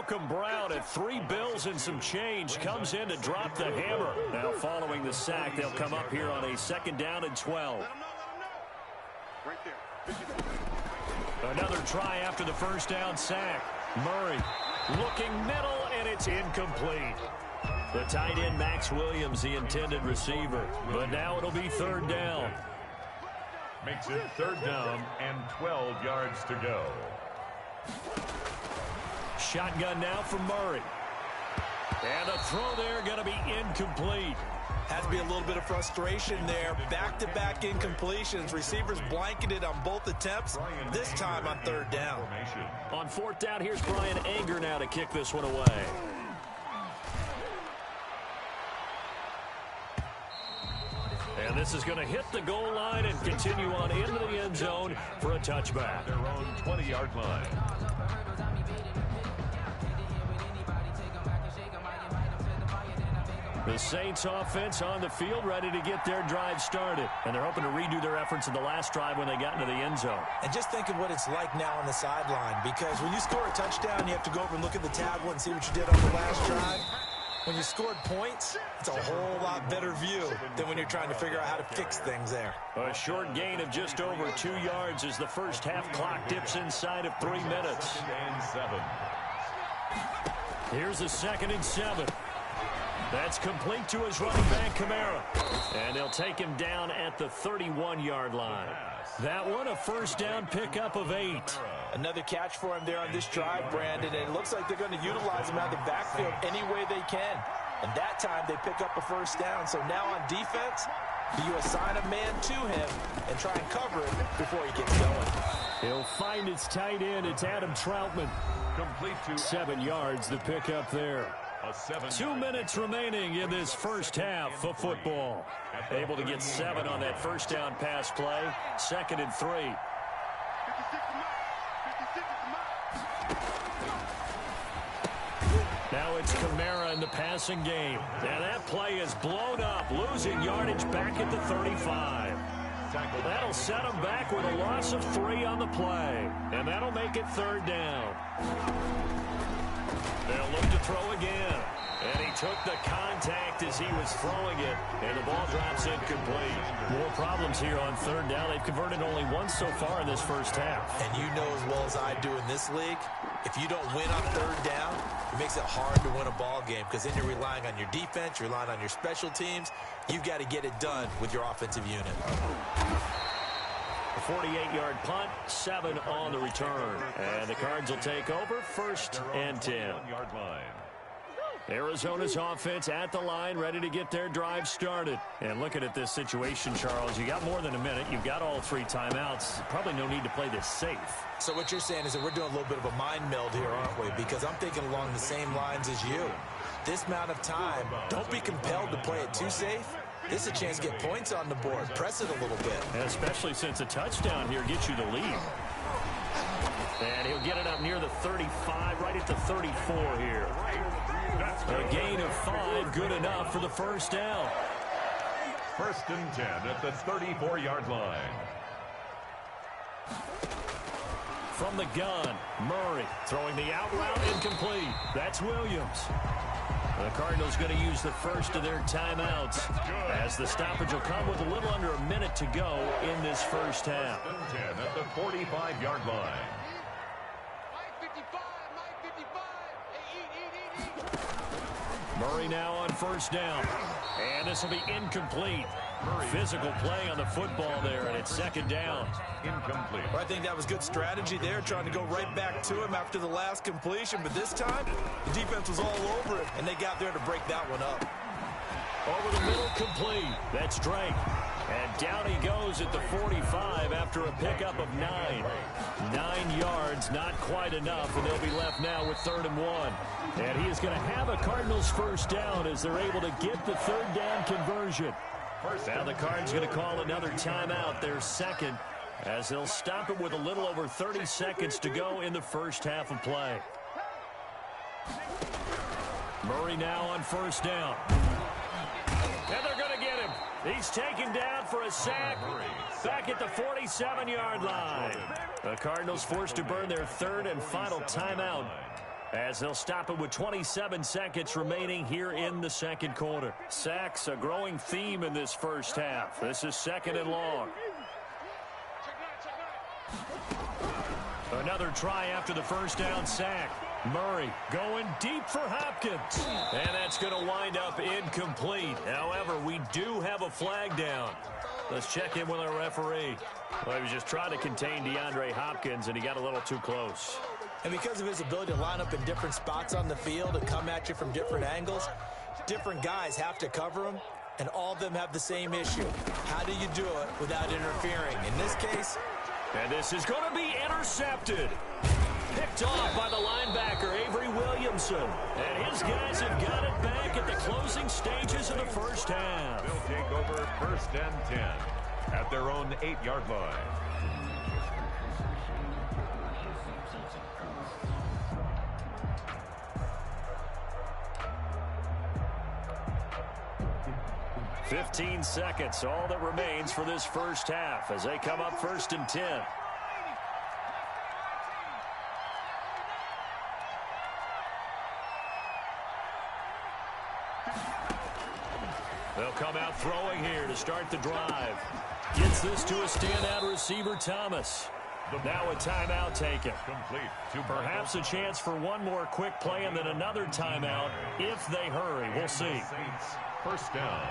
Malcolm Brown at 3 bills and some change comes in to drop the hammer. Now following the sack, they'll come up here on a 2nd down and 12. Another try after the 1st down sack. Murray looking middle, and it's incomplete. The tight end, Max Williams, the intended receiver. But now it'll be 3rd down. Makes it 3rd down and 12 yards to go. Shotgun now from Murray. And a throw there going to be incomplete. Has to be a little bit of frustration there. Back-to-back incompletions. Receivers blanketed on both attempts, this time on 3rd down. On 4th down, here's Brian Anger now to kick this one away. And this is going to hit the goal line and continue on into the end zone for a touchback. Their own 20-yard line. The Saints offense on the field, ready to get their drive started. And they're hoping to redo their efforts in the last drive when they got into the end zone. And just think of what it's like now on the sideline, because when you score a touchdown, you have to go over and look at the tablet and see what you did on the last drive. When you scored points, it's a whole lot better view than when you're trying to figure out how to fix things there. A short gain of just over 2 yards as the first half clock dips inside of 3 minutes. Here's a 2nd and 7. That's complete to his running back, Kamara. And they'll take him down at the 31-yard line. That one, a 1st down pickup of 8. Another catch for him there on this drive, Brandon, and it looks like they're going to utilize him out of the backfield any way they can. And that time they pick up a 1st down. So now on defense, you assign a man to him and try and cover him before he gets going. He'll find his tight end. It's Adam Troutman. Complete to 7 yards, the pickup there. 2 minutes remaining in this first half of football. Able to get 7 on that 1st down pass play. 2nd and 3. Now it's Kamara in the passing game. And that play is blown up, losing yardage back at the 35. That'll set him back with a loss of 3 on the play. And that'll make it 3rd down. They'll look to throw again. And he took the contact as he was throwing it. And the ball drops incomplete. More problems here on 3rd down. They've converted only once so far in this first half. And you know as well as I do in this league, if you don't win on 3rd down, it makes it hard to win a ball game, because then you're relying on your defense, you're relying on your special teams. You've got to get it done with your offensive unit. A 48-yard punt, 7 on the return. And the Cards will take over, 1st and 10. Arizona's offense at the line, ready to get their drive started. And looking at this situation, Charles, you got more than a minute. You've got all 3 timeouts. Probably no need to play this safe. So what you're saying is that we're doing a little bit of a mind meld here, aren't we? Because I'm thinking along the same lines as you. This amount of time, don't be compelled to play it too safe. This is a chance to get points on the board. Press it a little bit. And especially since a touchdown here gets you the lead. And he'll get it up near the 35, right at the 34 here. A gain of 5, good enough for the 1st down. 1st and 10 at the 34-yard line. From the gun, Murray throwing the out route, incomplete. That's Williams. The Cardinals going to use the first of their timeouts, as the stoppage will come with a little under a minute to go in this first half. 10 at the 45-yard line. Murray now on 1st down. And this will be incomplete. Physical play on the football there, and it's 2nd down. Incomplete. Well, I think that was good strategy there, trying to go right back to him after the last completion. But this time, the defense was all over it, and they got there to break that one up. Over the middle, complete. That's Drake. And down he goes at the 45 after a pickup of 9. 9 yards, not quite enough, and they'll be left now with 3rd and 1. And he is going to have a Cardinals 1st down as they're able to get the 3rd down conversion. Now the Cards going to call another timeout, their 2nd, as they'll stop it with a little over 30 seconds to go in the first half of play. Murray now on 1st down. And they're going to get him. He's taken down for a sack back at the 47-yard line. The Cardinals forced to burn their 3rd and final timeout as they'll stop it with 27 seconds remaining here in the second quarter. Sacks, a growing theme in this first half. This is 2nd and long. Another try after the first down sack. Murray going deep for Hopkins. And that's going to wind up incomplete. However, we do have a flag down. Let's check in with our referee. Well, he was just trying to contain DeAndre Hopkins, and he got a little too close. And because of his ability to line up in different spots on the field and come at you from different angles, different guys have to cover him, and all of them have the same issue. How do you do it without interfering? In this case... And this is going to be intercepted. Picked off by the linebacker, Avery Williamson. And his guys have got it back at the closing stages of the first half. They'll take over 1st and 10 at their own 8-yard line. "15 seconds, all that remains for this first half as they come up 1st and 10. They'll come out throwing here to start the drive. Gets this to a standout receiver, Thomas. Now a timeout taken. Complete. Perhaps a chance for one more quick play and then another timeout if they hurry. We'll see. 1st down.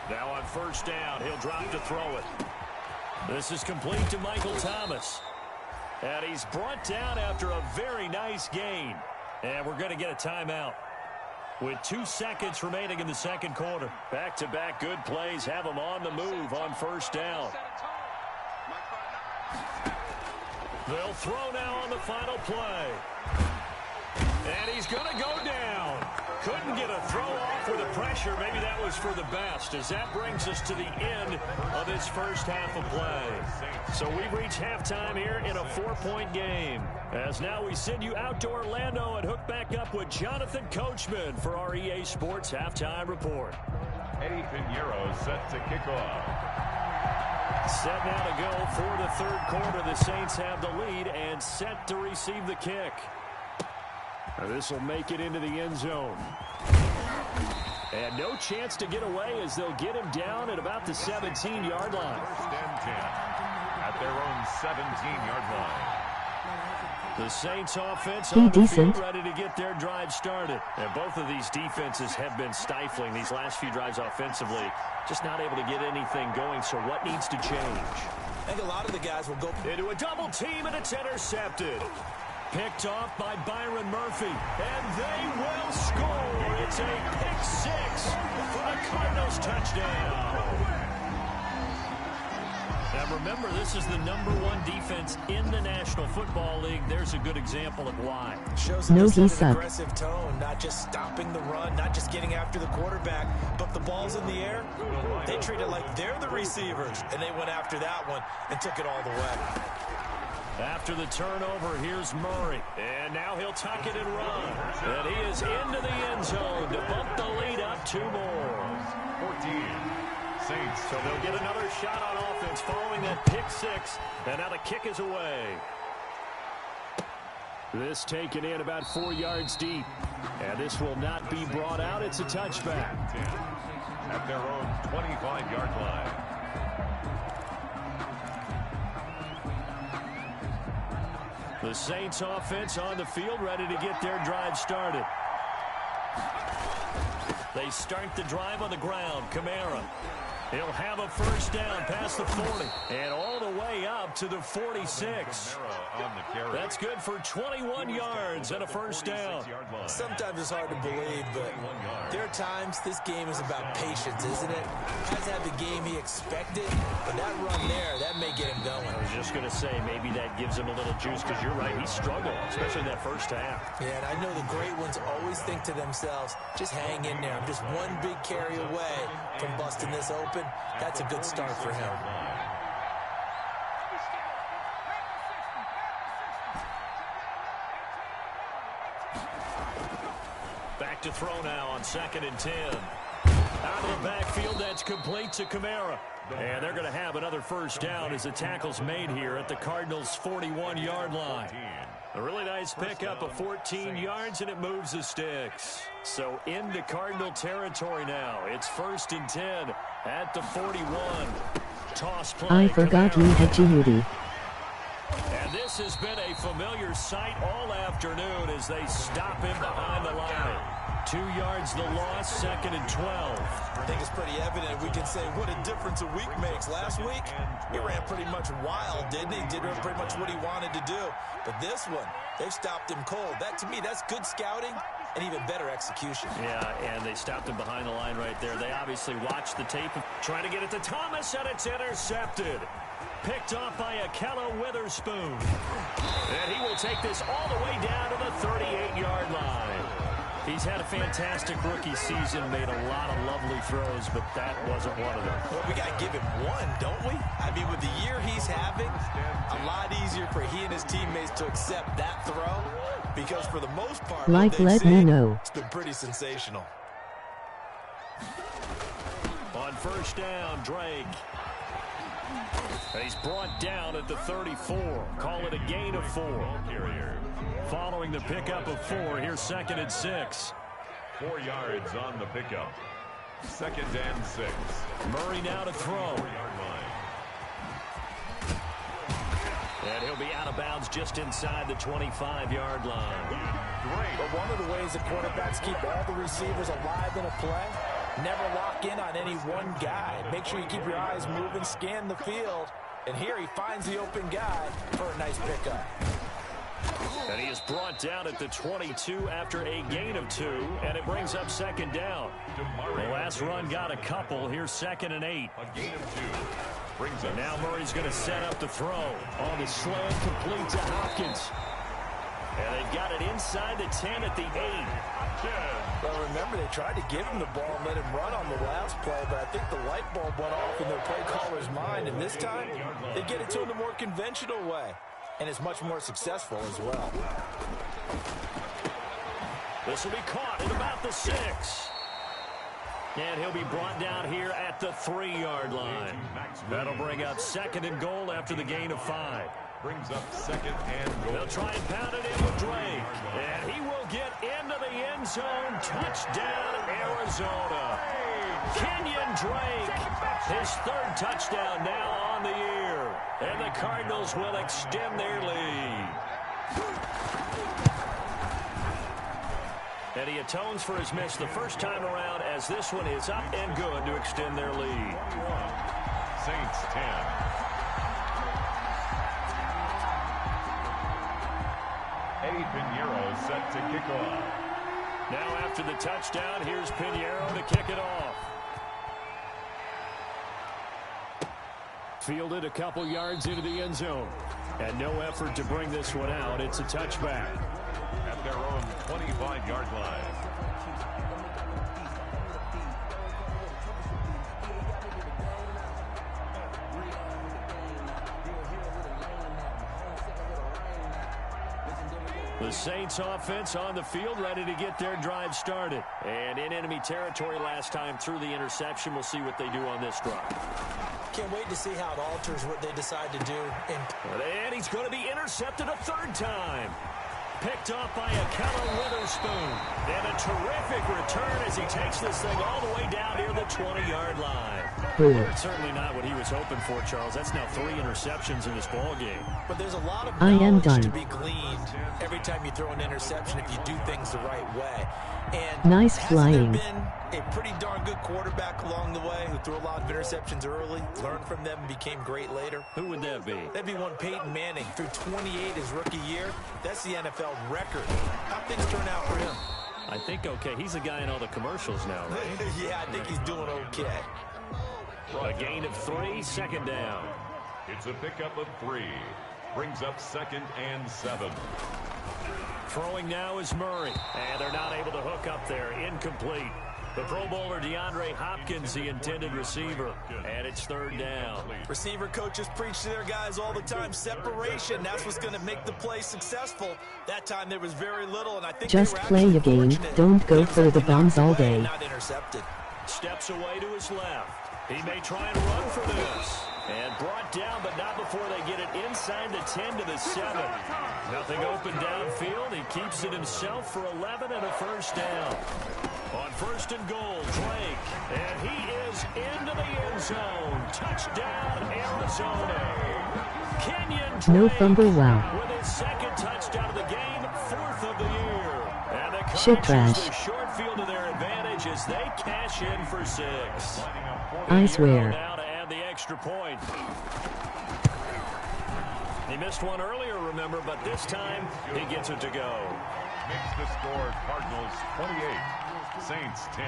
Now on 1st down, he'll drop to throw it. This is complete to Michael Thomas. And he's brought down after a very nice gain. And we're going to get a timeout. With 2 seconds remaining in the second quarter. Back-to-back good plays have him on the move on 1st down. They'll throw now on the final play. And he's going to go down. Couldn't get a throw off with the pressure. Maybe that was for the best, as that brings us to the end of this first half of play. So we've reached halftime here in a 4-point game. As now we send you out to Orlando and hook back up with Jonathan Coachman for our EA Sports Halftime Report. Eddie Pinheiro set to kick off. Set now to go for the third quarter. The Saints have the lead and set to receive the kick. This will make it into the end zone. And no chance to get away as they'll get him down at about the 17-yard line. 1st and 10 at their own 17-yard line. The Saints offense on the field ready to get their drive started. And both of these defenses have been stifling these last few drives offensively. Just not able to get anything going, so what needs to change? I think a lot of the guys will go into a double team, and it's intercepted. Picked off by Byron Murphy, and they will score. It's a pick six for the Cardinals touchdown. Now remember, this is the #1 defense in the National Football League. There's a good example of why. Shows an aggressive tone, not just stopping the run, not just getting after the quarterback, but the ball's in the air. They treat it like they're the receivers, and they went after that one and took it all the way. After the turnover, here's Murray. And now he'll tuck it and run. And he is into the end zone to bump the lead up 2 more. 14. Saints. So they'll get another shot on offense following that pick six. And now the kick is away. This taken in about 4 yards deep. And this will not be brought out. It's a touchback. At their own 25-yard line. The Saints offense on the field ready to get their drive started. They start the drive on the ground. Kamara. He'll have a first down past the 40 and all the way up to the 46. That's good for 21 yards and a first down. Sometimes it's hard to believe, but there are times this game is about patience, isn't it? Hasn't had the game he expected, but that run there, that may get him going. I was just going to say, maybe that gives him a little juice, because you're right, he struggled, especially that first half. Yeah, and I know the great ones always think to themselves, just hang in there. I'm just one big carry away from busting this open. That's a good start for him. Back to throw now on 2nd and 10. Out of the backfield, that's complete to Kamara. And they're going to have another first down as the tackle's made here at the Cardinals' 41-yard line. A really nice pickup of 14 yards, and it moves the sticks. So into Cardinal territory now. It's 1st and 10 at the 41. Toss play. I forgot we had Giuди. And this has been a familiar sight all afternoon as they stop him behind the line. 2 yards the loss, 2nd and 12. I think it's pretty evident. We can say what a difference a week makes. Last week, he ran pretty much wild, didn't he? Did pretty much what he wanted to do. But this one, they've stopped him cold. That, to me, that's good scouting and even better execution. Yeah, and they stopped him behind the line right there. They obviously watched the tape, trying to get it to Thomas, and it's intercepted. Picked off by Akello Witherspoon. And he will take this all the way down to the 38-yard line. He's had a fantastic rookie season, made a lot of lovely throws, but that wasn't one of them. Well, we got to give him one, don't we? I mean, with the year he's having, a lot easier for he and his teammates to accept that throw, because for the most part, let me know. It's been pretty sensational. On first down, Drake. He's brought down at the 34. Call it a gain of 4. Following the pickup of 4, here's 2nd and 6. 4 yards on the pickup. 2nd and 6. Murray now to throw. And he'll be out of bounds just inside the 25-yard line. But one of the ways the quarterbacks keep all the receivers alive in a play, never lock in on any one guy. Make sure you keep your eyes moving, scan the field. And here he finds the open guy for a nice pickup. And he is brought down at the 22 after a gain of 2, and it brings up 2nd down. The last run got a couple. Here's 2nd and 8. A gain of 2. Brings up. Now Murray's going to set up the throw. On the slant, complete to Hopkins. And they've got it inside the 10 at the 8. Well, remember, they tried to give him the ball and let him run on the last play, but I think the light bulb went off in their play caller's mind, and this time they get it to him the more conventional way, and it's much more successful as well. This will be caught at about the 6. And he'll be brought down here at the 3-yard line. That'll bring up 2nd and goal after the gain of 5. Brings up 2nd and goal. They'll try and pound it in with Drake. And he will get into the end zone. Touchdown, Arizona. Kenyon Drake, his 3rd touchdown now on the year. And the Cardinals will extend their lead. And he atones for his miss the first time around, as this one is up and good to extend their lead. Saints 10. Eddie Pinheiro set to kick off. Now after the touchdown, here's Pinheiro to kick it off. Fielded a couple yards into the end zone. And no effort to bring this one out. It's a touchback. At their own 25-yard line. The Saints offense on the field, ready to get their drive started. And in enemy territory last time through the interception. We'll see what they do on this drive. Can't wait to see how it alters what they decide to do. And he's going to be intercepted a 3rd time. Picked off by Akello Witherspoon. And a terrific return as he takes this thing all the way down near the 20-yard line. It's certainly not what he was hoping for, Charles. That's now 3 interceptions in this ball game. But there's a lot of knowledge to be gleaned every time you throw an interception if you do things the right way. And nice flying. There been a pretty darn good quarterback along the way who threw a lot of interceptions early, learned from them, and became great later? Who would that be? That'd be one Peyton Manning. Threw 28 his rookie year. That's the NFL record. How things turn out for him? I think okay. He's a guy in all the commercials now, right? Yeah, I think he's doing okay. A gain of 3, 2nd down. It's a pickup of 3. Brings up 2nd and 7. Throwing now is Murray. And they're not able to hook up there. Incomplete. The Pro Bowler DeAndre Hopkins, the intended receiver. And it's 3rd down. Receiver coaches preach to their guys all the time. Separation, that's what's going to make the play successful. That time there was very little, and I think just play a game. Don't go for the bombs all day. Not intercepted. steps away to his left. He may try and run for this. And brought down, but not before they get it inside the 10 to the 7. Nothing open downfield. He keeps it himself for 11 and a first down. On first and goal, Drake. And he is into the end zone. Touchdown, Arizona. Kenyon Drake No fumble, wow. with his second touchdown of the game, 4th of the year. And the Shit Cardinals trash. use the short field to their advantage as they cash in for 6. I swear. Now to add the extra point. He missed one earlier, remember, but this time he gets it to go. Makes the score Cardinals 28, Saints 10.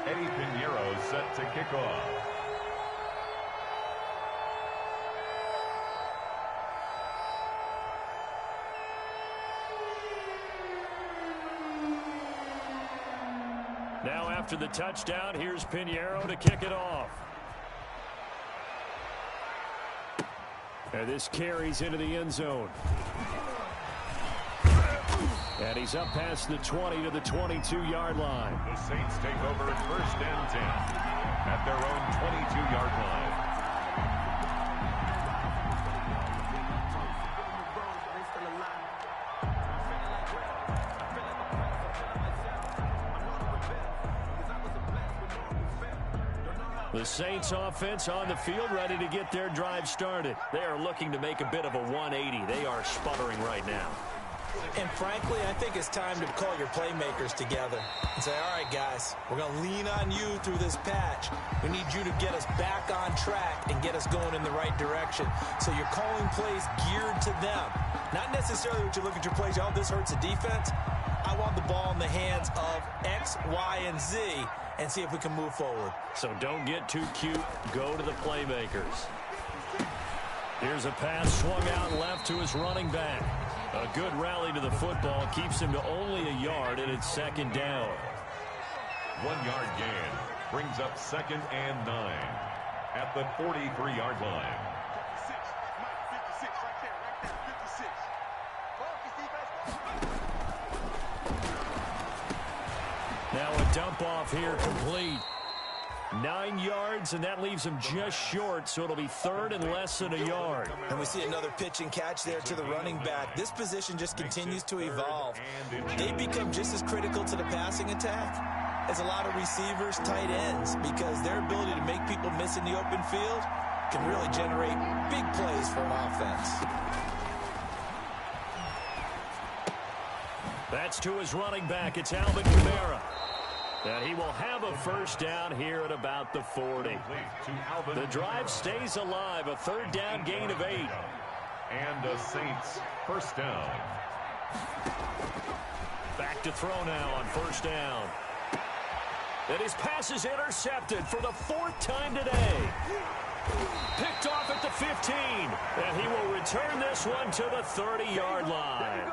Eddie Pinheiro set to kick off. Now after the touchdown, here's Pinheiro to kick it off. And this carries into the end zone. And he's up past the 20 to the 22-yard line. The Saints take over first and 10 at their own 22-yard line. The Saints offense on the field ready to get their drive started. They are looking to make a bit of a 180. They are sputtering right now. And frankly, I think it's time to call your playmakers together and say, all right, guys, we're going to lean on you through this patch. We need you to get us back on track and get us going in the right direction. So you're calling plays geared to them. Not necessarily what you look at your plays, oh, this hurts the defense. I want the ball in the hands of X, Y, and Z and see if we can move forward. So don't get too cute. Go to the playmakers. Here's a pass swung out left to his running back. A good rally to the football keeps him to only a yard, and it's second down. 1-yard gain brings up second and 9 at the 43-yard line. Now a dump off here complete. 9 yards, and that leaves him just short, so it'll be third and less than a yard. And we see another pitch and catch there to the running back. This position just continues to evolve. They become just as critical to the passing attack as a lot of receivers, tight ends, because their ability to make people miss in the open field can really generate big plays for an offense. That's to his running back. It's Alvin Kamara. And he will have a first down here at about the 40. The drive stays alive. A third down gain of 8. And the Saints first down. Back to throw now on first down. And his pass is intercepted for the 4th time today. Picked off at the 15. And he will return this one to the 30-yard line.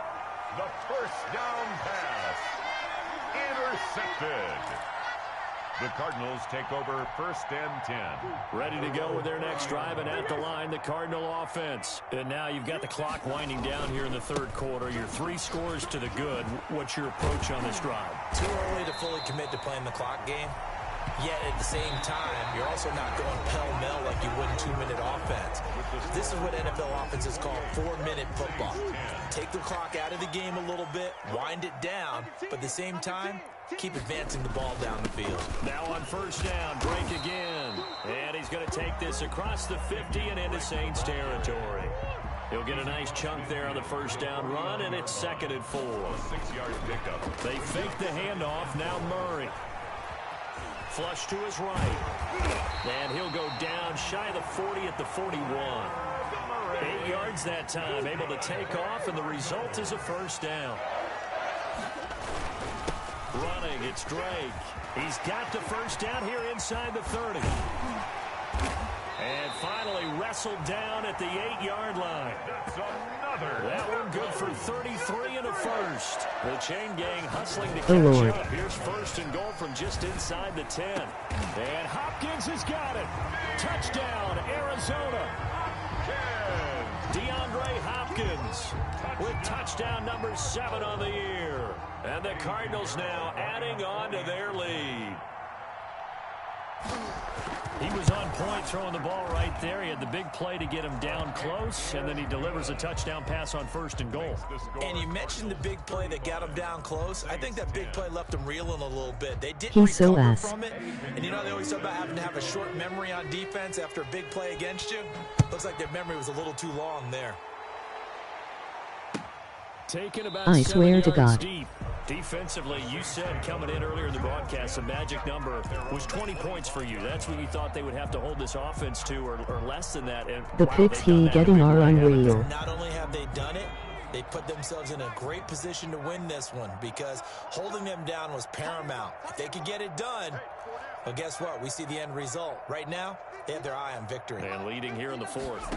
The first down pass. Intercepted. The Cardinals take over first and 10. Ready to go with their next drive, and at the line, the Cardinal offense. And now you've got the clock winding down here in the third quarter. Your 3 scores to the good. What's your approach on this drive? Too early to fully commit to playing the clock game. Yet at the same time, you're also not going pell-mell like you would in 2-minute offense. This is what NFL offenses call 4-minute football. Take the clock out of the game a little bit, wind it down, but at the same time, keep advancing the ball down the field. Now on first down, break again. And he's going to take this across the 50 and into Saints territory. He'll get a nice chunk there on the first down run, and it's second and 4. 6-yard pickup. They fake the handoff. Now Murray. Flush to his right. And he'll go down shy of the 40 at the 41. 8 yards that time, able to take off, and the result is a first down. Running, it's Drake. He's got the first down here inside the 30. And finally wrestled down at the 8-yard line. That's another. That one good for 33 and a first. The chain gang hustling to Oh, catch Lord. up. Here's first and goal from just inside the 10. And Hopkins has got it. Touchdown, Arizona. DeAndre Hopkins with touchdown number 7 on the year. And the Cardinals now adding on to their lead. He was on point throwing the ball right there. He had the big play to get him down close, and then he delivers a touchdown pass on 1st and goal. And you mentioned the big play that got him down close. I think that big play left him reeling a little bit. They didn't recover from it. And you know, they always talk about having to have a short memory on defense after a big play against you. Looks like their memory was a little too long there. Taking about I swear to God. Deep. Defensively, you said coming in earlier in the broadcast, the magic number was 20 points for you. That's what you thought they would have to hold this offense to, or less than that. And the picks he getting are unreal. Not only have they done it, they put themselves in a great position to win this one because holding them down was paramount. If they could get it done, well, guess what? We see the end result. Right now, they have their eye on victory. And leading here in the 4th.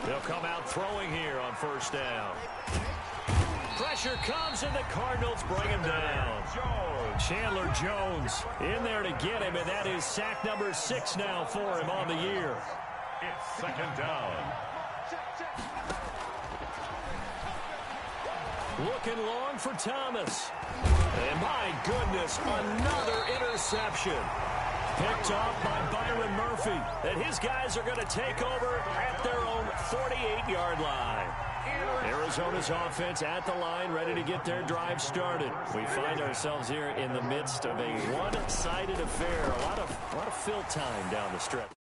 They'll come out throwing here on 1st down. Pressure comes, and the Cardinals bring him down. Chandler Jones in there to get him, and that is sack number 6 now for him on the year. It's 2nd down. Looking long for Thomas. And my goodness, another interception. Picked off by Byron Murphy. And his guys are going to take over at their own 48-yard line. Arizona's offense at the line, ready to get their drive started. We find ourselves here in the midst of a one-sided affair. A lot of fill time down the stretch.